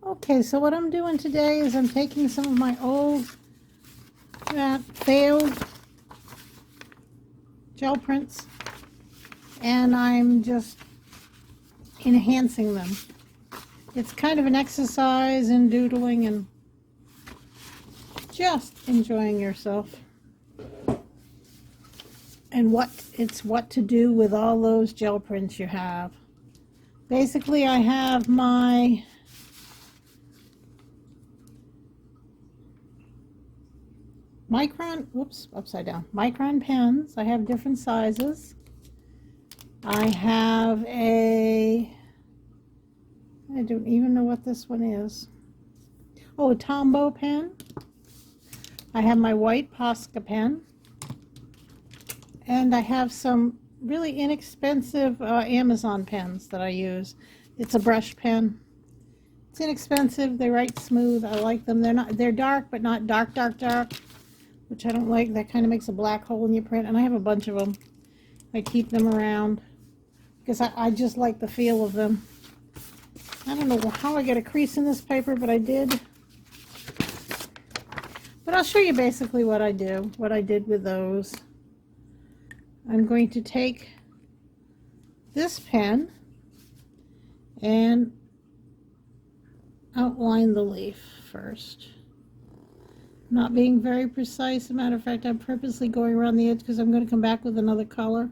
Okay, so what I'm doing today is I'm taking some of my old failed gel prints and I'm just enhancing them. It's kind of an exercise in doodling and just enjoying yourself. And what to do with all those gel prints you have. Basically, I have my micron pens. I have different sizes. I have I don't even know what this one is. Oh, a Tombow pen. I have my white Posca pen. And I have some really inexpensive Amazon pens that I use. It's a brush pen. It's inexpensive. They write smooth. I like them. They're dark, but not dark, which I don't like. That kind of makes a black hole in your print. And I have a bunch of them. I keep them around because I just like the feel of them. I don't know how I got a crease in this paper, but I did. But I'll show you basically what I did with those. I'm going to take this pen and outline the leaf first. Not being very precise. As a matter of fact, I'm purposely going around the edge because I'm going to come back with another color.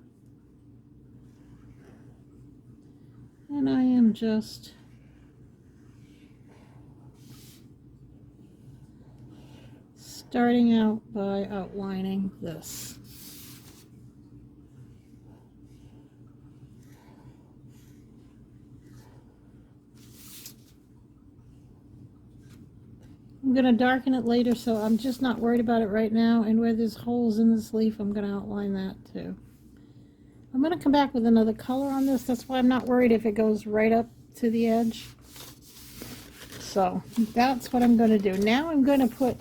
And I am just starting out by outlining this. I'm going to darken it later, so I'm just not worried about it right now. And where there's holes in this leaf, I'm going to outline that too. I'm going to come back with another color on this. That's why I'm not worried if it goes right up to the edge. So that's what I'm going to do. Now I'm going to put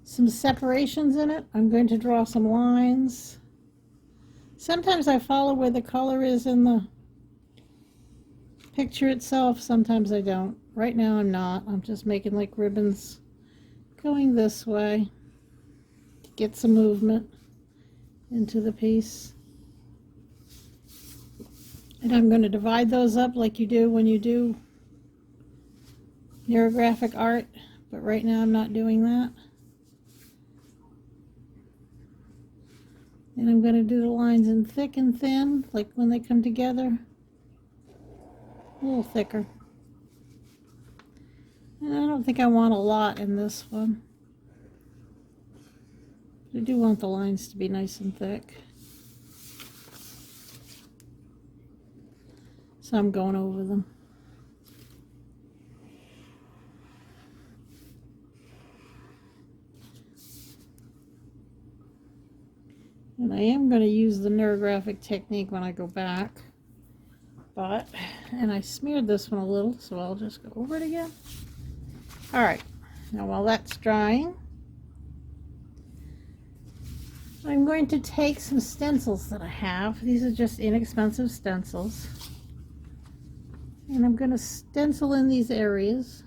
some separations in it. I'm going to draw some lines. Sometimes I follow where the color is in the picture itself. Sometimes I don't. Right now I'm not. I'm just making like ribbons going this way to get some movement into the piece. And I'm going to divide those up like you do when you do neurographic art, but right now I'm not doing that. And I'm going to do the lines in thick and thin, like when they come together, a little thicker. And I don't think I want a lot in this one. I do want the lines to be nice and thick. So I'm going over them. And I am going to use the neurographic technique when I go back. And I smeared this one a little, so I'll just go over it again. Alright, now while that's drying, I'm going to take some stencils that I have. These are just inexpensive stencils. And I'm going to stencil in these areas.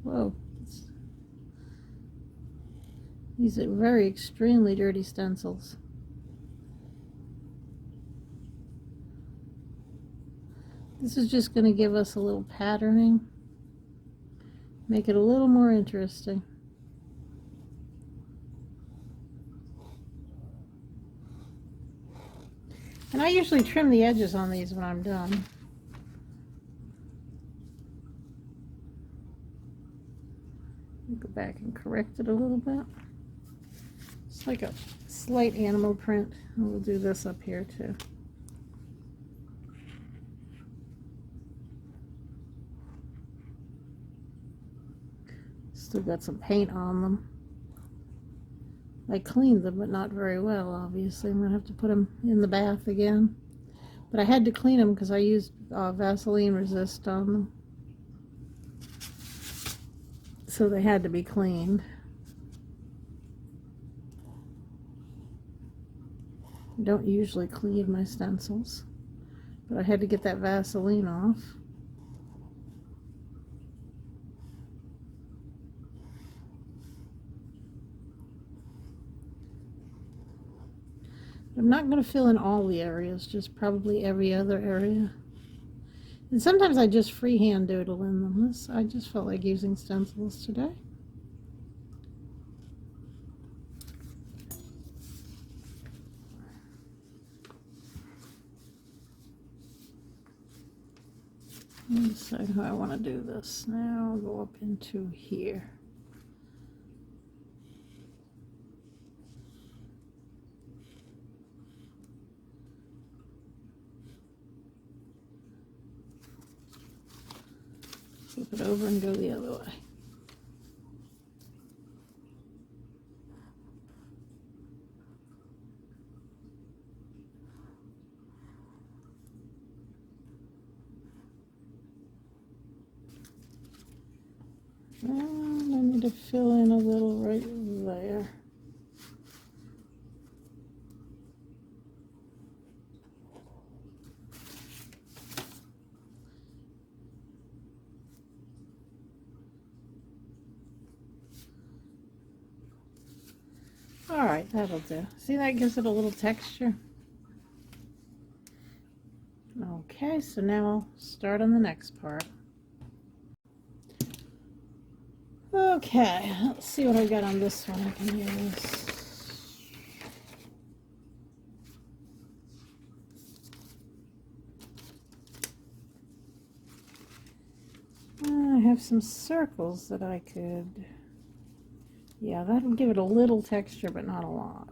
Whoa. These are very extremely dirty stencils. This is just going to give us a little patterning, make it a little more interesting. And I usually trim the edges on these when I'm done. Go back and correct it a little bit. It's like a slight animal print. And we'll do this up here too. Still got some paint on them. I cleaned them, but not very well, obviously. I'm going to have to put them in the bath again. But I had to clean them because I used Vaseline Resist on them. So they had to be cleaned. I don't usually clean my stencils. but I had to get that Vaseline off. I'm not going to fill in all the areas, just probably every other area. And sometimes I just freehand doodle in them. I just felt like using stencils today. Let me decide how I want to do this. Now I'll go up into here. Flip it over and go the other way. And I need to fill in a little right there. All right, that'll do. See, that gives it a little texture. Okay, so now I'll start on the next part. Okay, let's see what I got on this one. I can use. I have some circles that I could. Yeah, that'll give it a little texture, but not a lot.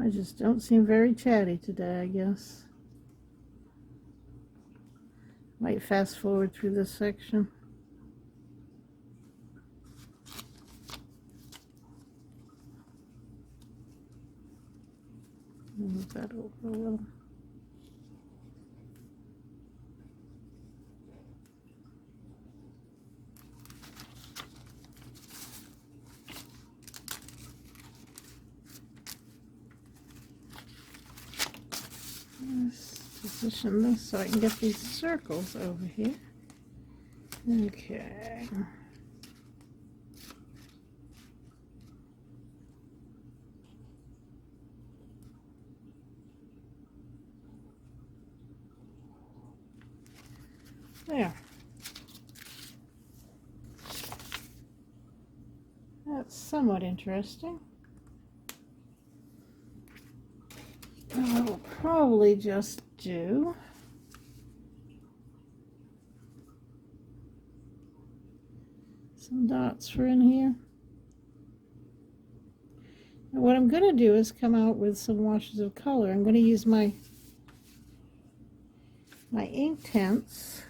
I just don't seem very chatty today, I guess. Might fast forward through this section. Move that over a little. Let's position this so I can get these circles over here. Okay. There. That's somewhat interesting. I will probably just do some dots for in here. And what I'm going to do is come out with some washes of color. I'm going to use my Inktense.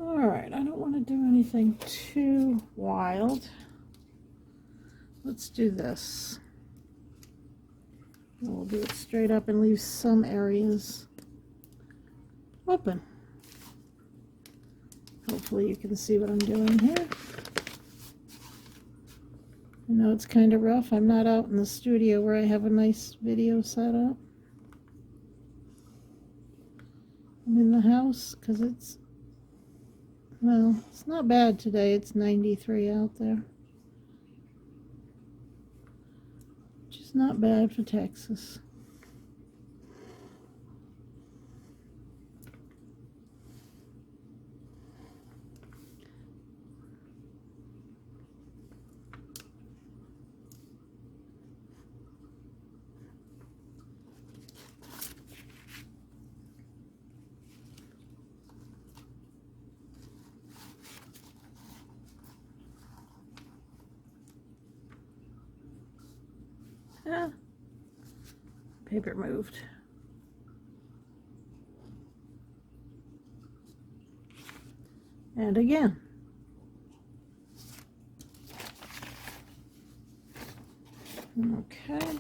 Alright, I don't want to do anything too wild. Let's do this. We'll do it straight up and leave some areas open. Hopefully you can see what I'm doing here. I know it's kind of rough. I'm not out in the studio where I have a nice video set up. I'm in the house because it's, well, it's not bad today. It's 93 out there. Which is not bad for Texas. Ah, paper moved. And again. Okay.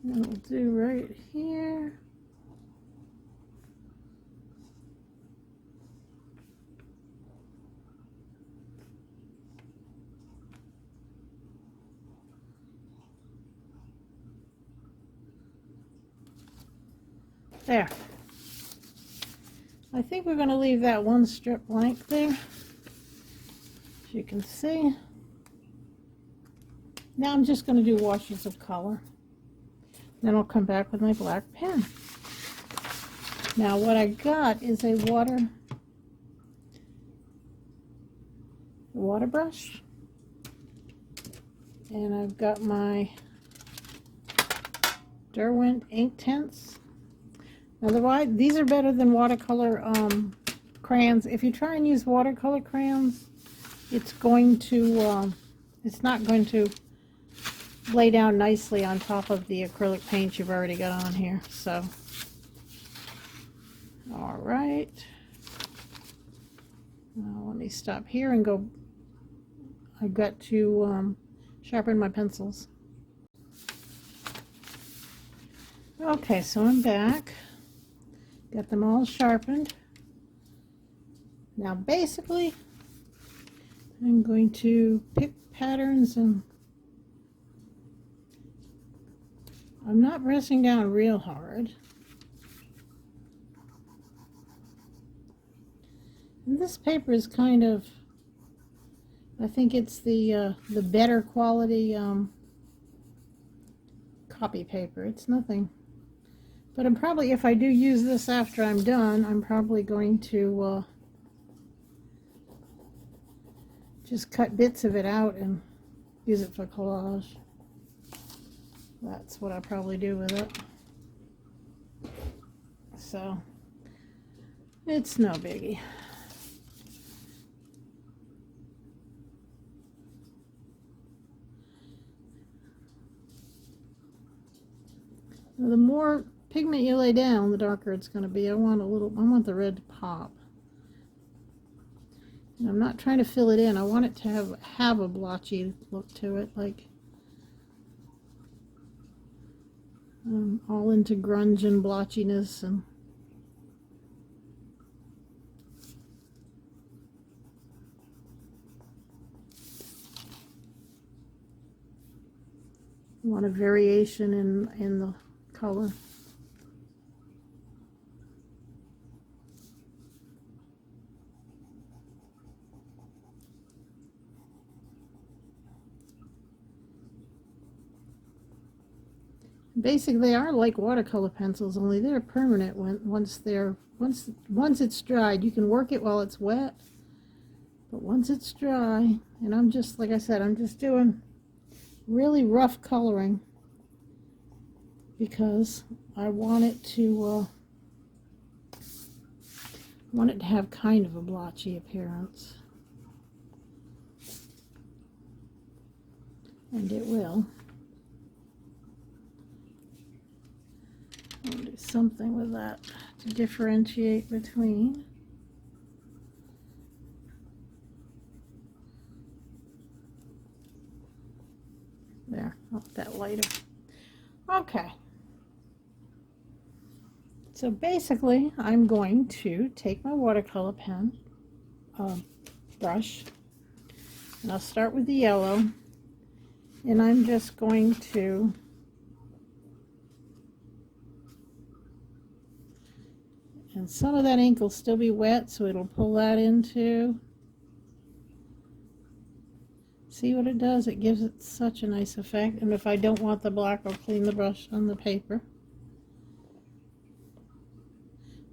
And we'll do right here. There. I think we're going to leave that one strip blank there, as you can see. Now I'm just going to do washes of color. Then I'll come back with my black pen. Now what I got is a water brush. And I've got my Derwent Inktense. Otherwise, these are better than watercolor crayons. If you try and use watercolor crayons, it's not going to lay down nicely on top of the acrylic paint you've already got on here. So, all right. Now let me stop here and go. I've got to sharpen my pencils. Okay, so I'm back. Got them all sharpened. Now basically, I'm going to pick patterns, and I'm not pressing down real hard. And this paper is kind of, I think it's the better quality copy paper. It's nothing. But I'm probably, if I do use this after I'm done, I'm probably going to just cut bits of it out and use it for collage. That's what I'll probably do with it. So, it's no biggie. The more pigment you lay down, the darker it's going to be. I want the red to pop. And I'm not trying to fill it in. I want it to have a blotchy look to it, like I'm all into grunge and blotchiness. And I want a variation in the color. Basically, they are like watercolor pencils, only they're permanent once it's dried. You can work it while it's wet, but once it's dry, and I'm just, like I said, I'm just doing really rough coloring because I want it to have kind of a blotchy appearance, and it will. I'll do something with that to differentiate between. There, I'll put that lighter. Okay. So basically, I'm going to take my watercolor pen, brush, and I'll start with the yellow, and I'm just going to and some of that ink will still be wet, so it'll pull that into. See what it does? It gives it such a nice effect. And if I don't want the black, I'll clean the brush on the paper.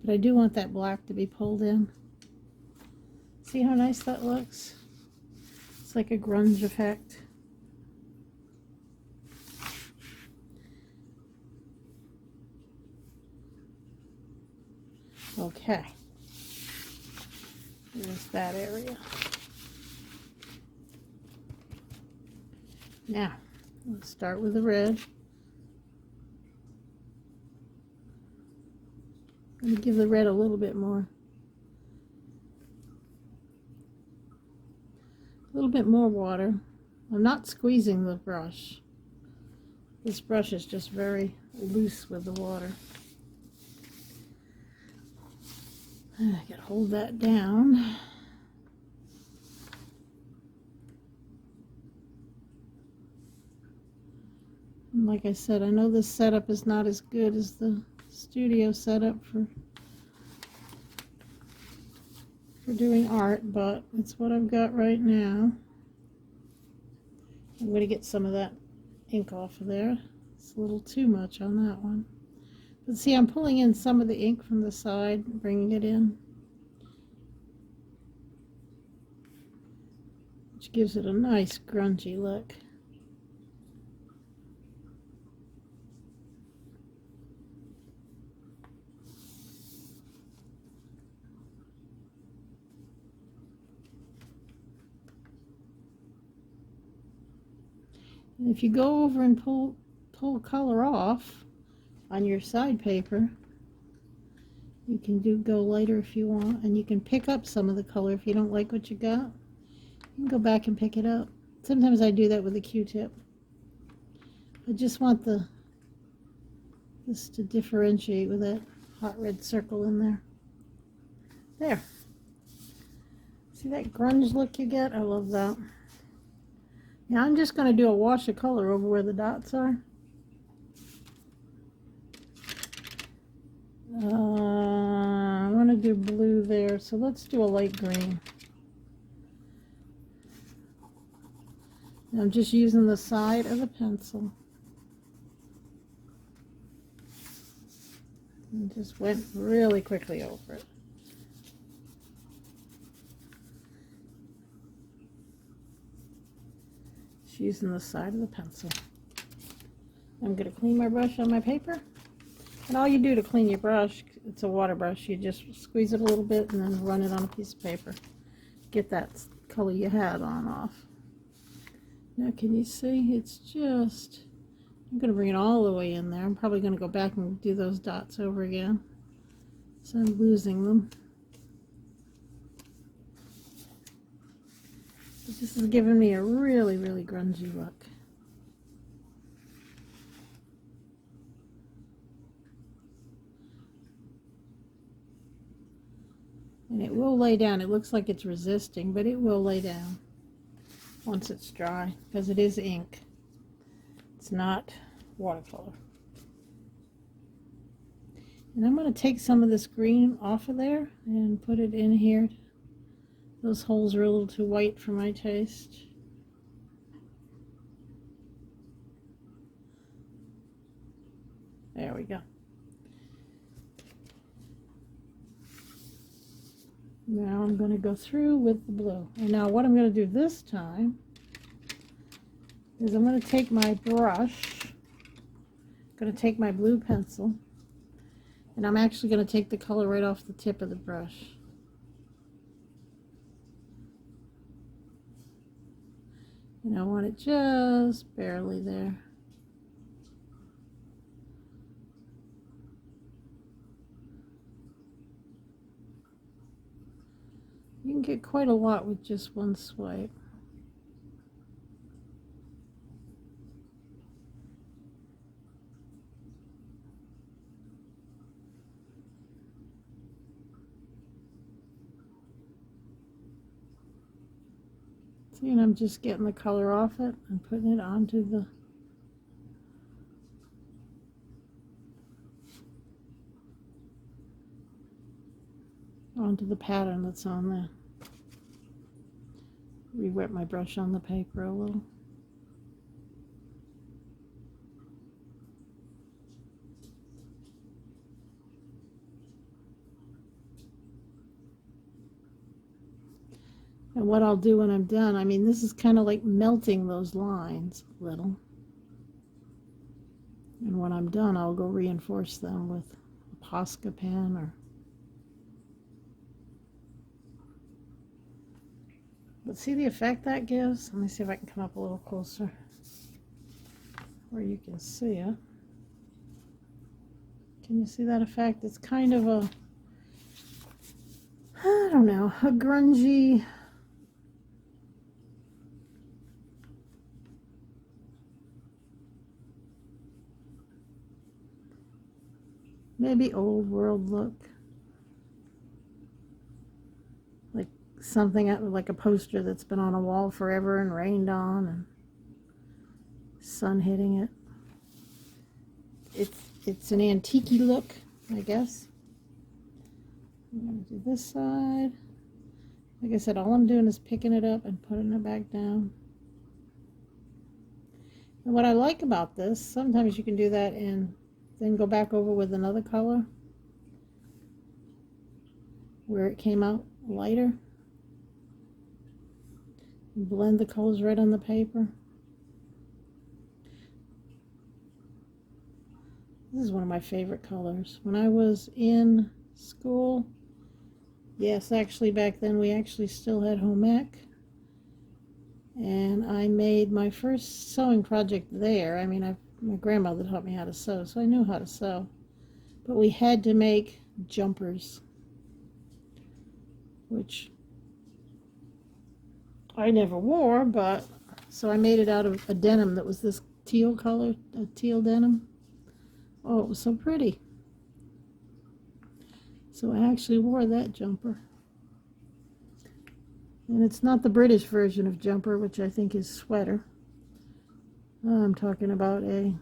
But I do want that black to be pulled in. See how nice that looks? It's like a grunge effect. Okay, there's that area. Now, let's start with the red. I'm going to give the red a little bit more. A little bit more water. I'm not squeezing the brush. This brush is just very loose with the water. I can hold that down. And like I said, I know this setup is not as good as the studio setup for doing art, but it's what I've got right now. I'm going to get some of that ink off of there. It's a little too much on that one. But see, I'm pulling in some of the ink from the side, bringing it in, which gives it a nice grungy look. And if you go over and pull color off on your side paper, you can go lighter if you want, and you can pick up some of the color if you don't like what you got. You can go back and pick it up. Sometimes I do that with a Q-tip. I just want this to differentiate with that hot red circle in there. There. See that grunge look you get? I love that. Now I'm just going to do a wash of color over where the dots are. I want to do blue there, so let's do a light green. Now I'm just using the side of the pencil. And just went really quickly over it. Using the side of the pencil. I'm going to clean my brush on my paper. And all you do to clean your brush, it's a water brush, you just squeeze it a little bit and then run it on a piece of paper. Get that color you had on off. Now can you see? It's just, I'm going to bring it all the way in there. I'm probably going to go back and do those dots over again. So I'm losing them. This is giving me a really, really grungy look. And it will lay down. It looks like it's resisting, but it will lay down once it's dry, because it is ink. It's not watercolor. And I'm going to take some of this green off of there and put it in here. Those holes are a little too white for my taste. There we go. Now I'm going to go through with the blue. And now what I'm going to do this time is I'm going to take my brush, I'm going to take my blue pencil, and I'm actually going to take the color right off the tip of the brush. And I want it just barely there. You can get quite a lot with just one swipe. See, and I'm just getting the color off it and putting it onto the pattern that's on there. Re-wet my brush on the paper a little. And what I'll do when I'm done, I mean, this is kind of like melting those lines a little. And when I'm done, I'll go reinforce them with a Posca pen or. But see the effect that gives? Let me see if I can come up a little closer. where you can see it. Can you see that effect? It's kind of a, I don't know, a grungy, maybe old world look. Like something like a poster that's been on a wall forever and rained on and sun hitting it. It's an antique-y look, I guess. I'm going to do this side. Like I said, all I'm doing is picking it up and putting it back down. And what I like about this, sometimes you can do that and then go back over with another color where it came out lighter. And blend the colors right on the paper. This is one of my favorite colors. When I was in school, yes, actually back then we actually still had home ec. And I made my first sewing project there. I mean, my grandmother taught me how to sew, so I knew how to sew. But we had to make jumpers, which I never wore, but so I made it out of a denim that was this teal color, a teal denim. Oh, it was so pretty. So I actually wore that jumper. And it's not the British version of jumper, which I think is sweater. I'm talking about a...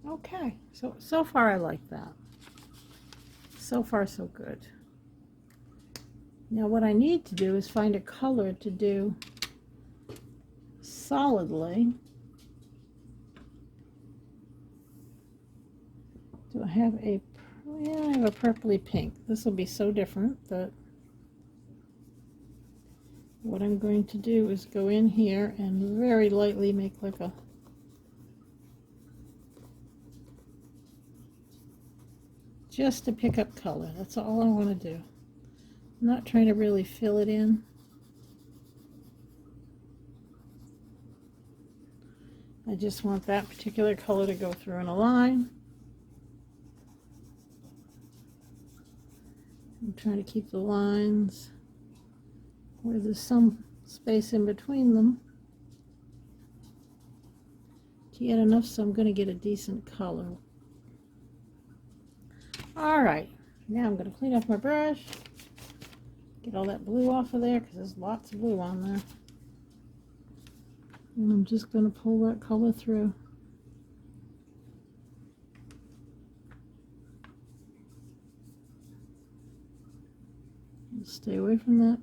Okay, so far I like that. So far so good. Now what I need to do is find a color to do solidly. Do I have a... Yeah, I have a purpley pink. This will be so different that what I'm going to do is go in here and very lightly make like a... just to pick up color. That's all I want to do. I'm not trying to really fill it in. I just want that particular color to go through in a line. I'm trying to keep the lines where there's some space in between them to get enough so I'm going to get a decent color. Alright, now I'm going to clean off my brush, get all that blue off of there because there's lots of blue on there. And I'm just going to pull that color through. Stay away from that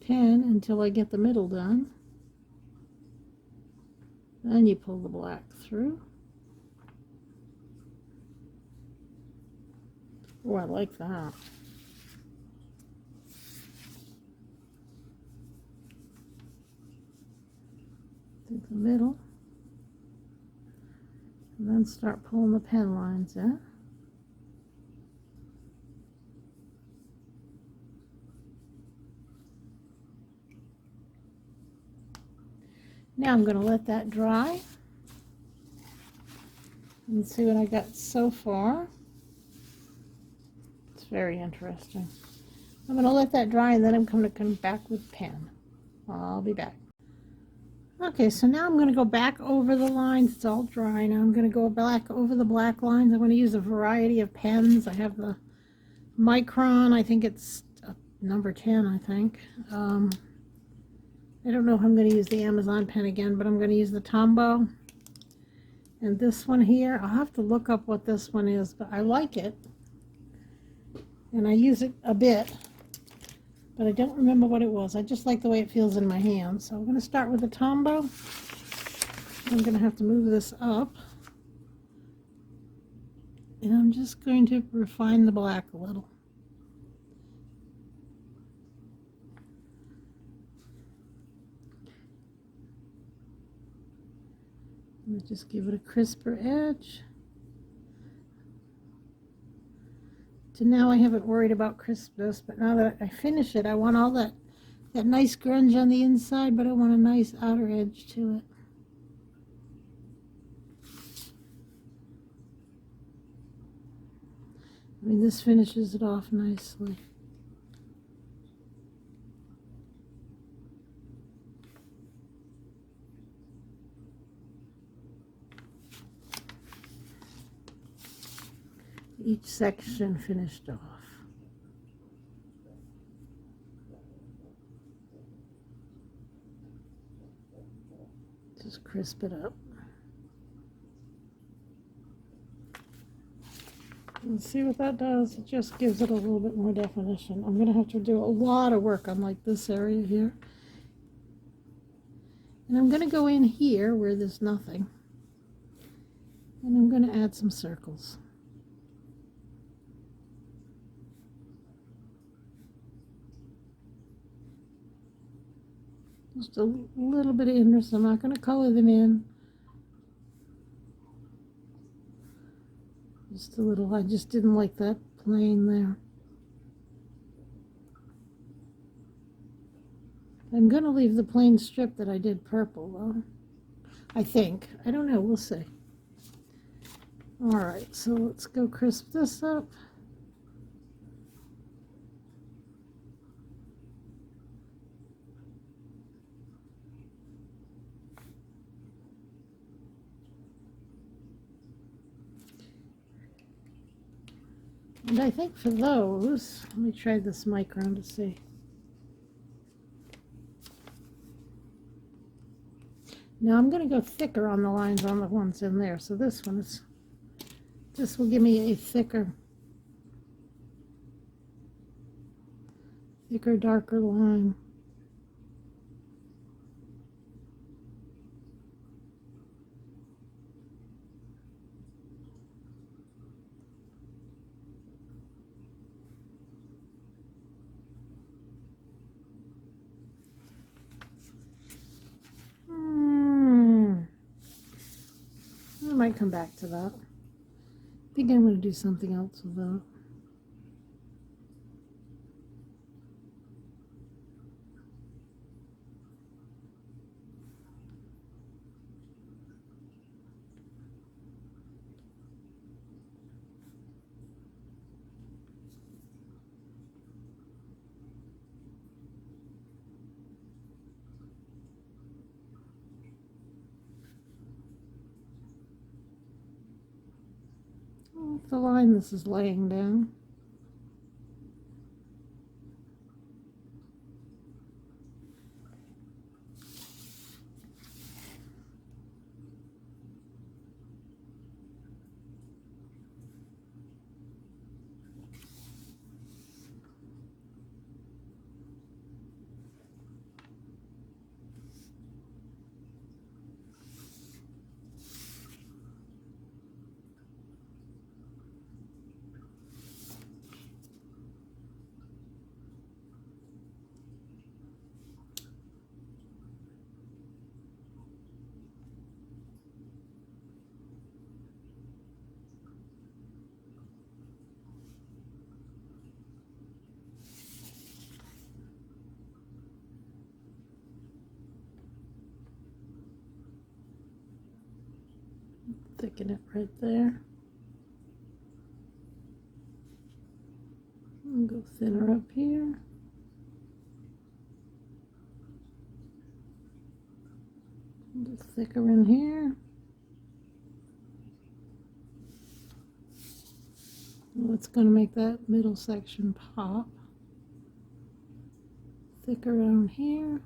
pen until I get the middle done. Then you pull the black through. Oh, I like that. Take the middle and then start pulling the pen lines in. Now I'm going to let that dry and see what I got so far. It's very interesting. I'm going to let that dry and then I'm going to come back with pen. I'll be back. Okay, so now I'm going to go back over the lines. It's all dry. Now I'm going to go back over the black lines. I'm going to use a variety of pens. I have the Micron. I think it's number 10, I think. I don't know if I'm going to use the Amazon pen again, but I'm going to use the Tombow. And this one here, I'll have to look up what this one is, but I like it. And I use it a bit, but I don't remember what it was. I just like the way it feels in my hand. So I'm going to start with the Tombow. I'm going to have to move this up. And I'm just going to refine the black a little. Just give it a crisper edge. So now I haven't worried about crispness, but now that I finish it, I want all that That nice grunge on the inside, but I want a nice outer edge to it. I mean, this finishes it off nicely. Each section finished off. Just crisp it up. And see what that does? It just gives it a little bit more definition. I'm going to have to do a lot of work on like this area here. And I'm going to go in here where there's nothing. And I'm going to add some circles. Just a little bit of interest. I'm not going to color them in. Just a little. I just didn't like that plain there. I'm going to leave the plain strip that I did purple though. I think. I don't know. We'll see. Alright, so let's go crisp this up. And I think for those, let me try this micron to see. Now I'm going to go thicker on the lines on the ones in there. So this will give me a thicker, darker line. I might come back to that. I think I'm going to do something else with that. The line this is laying down. Thicken it right there. And go thinner up here. And go thicker in here. It's going to make that middle section pop. Thicker around here.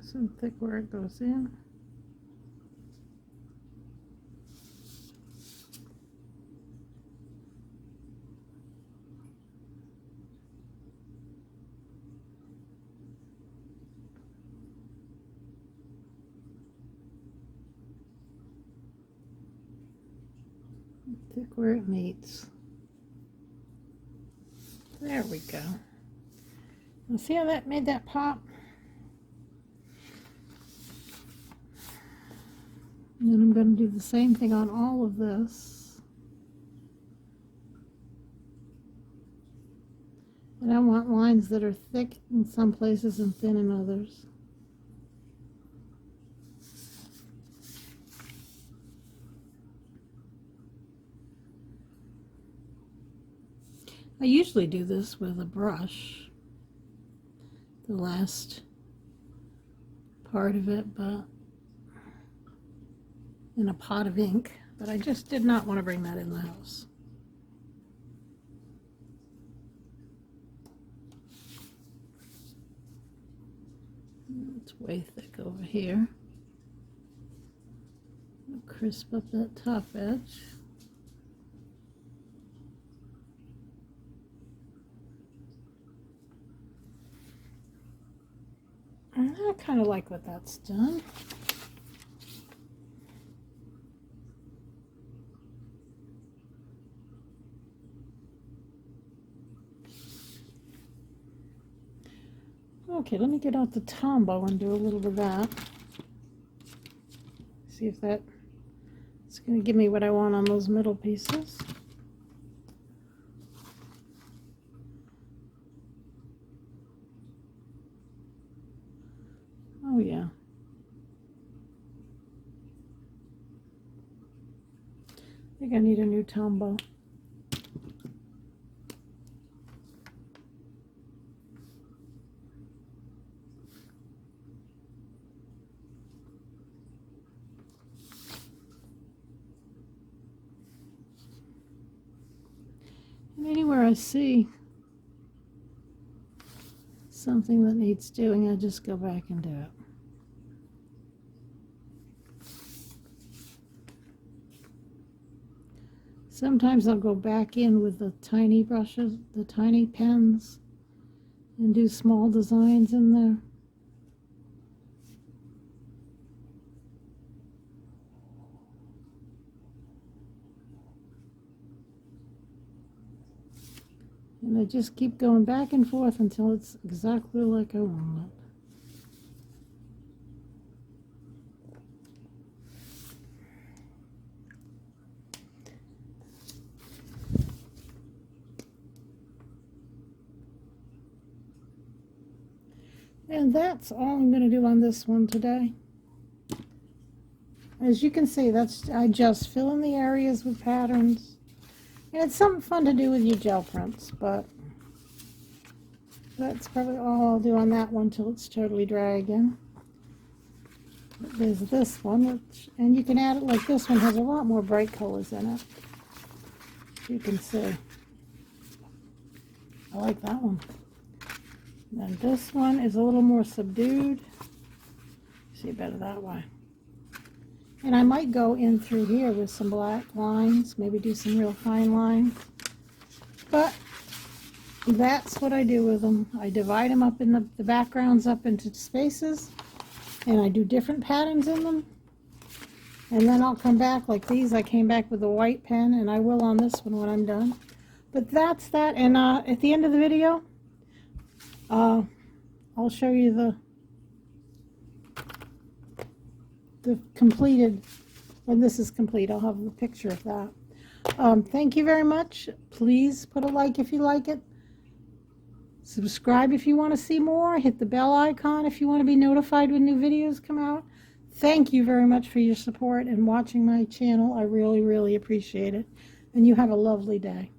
Some thick where it goes in. Thick where it meets. There we go. Now see how that made that pop? And then I'm going to do the same thing on all of this. And I want lines that are thick in some places and thin in others. I usually do this with a brush, the last part of it, but in a pot of ink, but I just did not want to bring that in the house. It's way thick over here. I'll crisp up that top edge. And I kind of like what that's done. Okay, let me get out the Tombow and do a little bit of that. See if that's going to give me what I want on those middle pieces. Oh yeah. I think I need a new Tombow. And anywhere I see something that needs doing, I just go back and do it. Sometimes I'll go back in with the tiny brushes, the tiny pens, and do small designs in there. And I just keep going back and forth until it's exactly like I want it. And that's all I'm going to do on this one today. As you can see, I just fill in the areas with patterns. And it's something fun to do with your gel prints, but that's probably all I'll do on that one till it's totally dry again. But there's this one, and you can add it like this one has a lot more bright colors in it. You can see. I like that one. And then this one is a little more subdued. See better that way. And I might go in through here with some black lines, maybe do some real fine lines. But that's what I do with them. I divide them up in the backgrounds up into spaces, and I do different patterns in them. And then I'll come back like these. I came back with a white pen, and I will on this one when I'm done. But that's that. And at the end of the video, I'll show you the completed, when this is complete. I'll have a picture of that. Thank you very much. Please put a like if you like it. Subscribe if you want to see more. Hit the bell icon if you want to be notified when new videos come out. Thank you very much for your support and watching my channel. I really, really appreciate it. And you have a lovely day.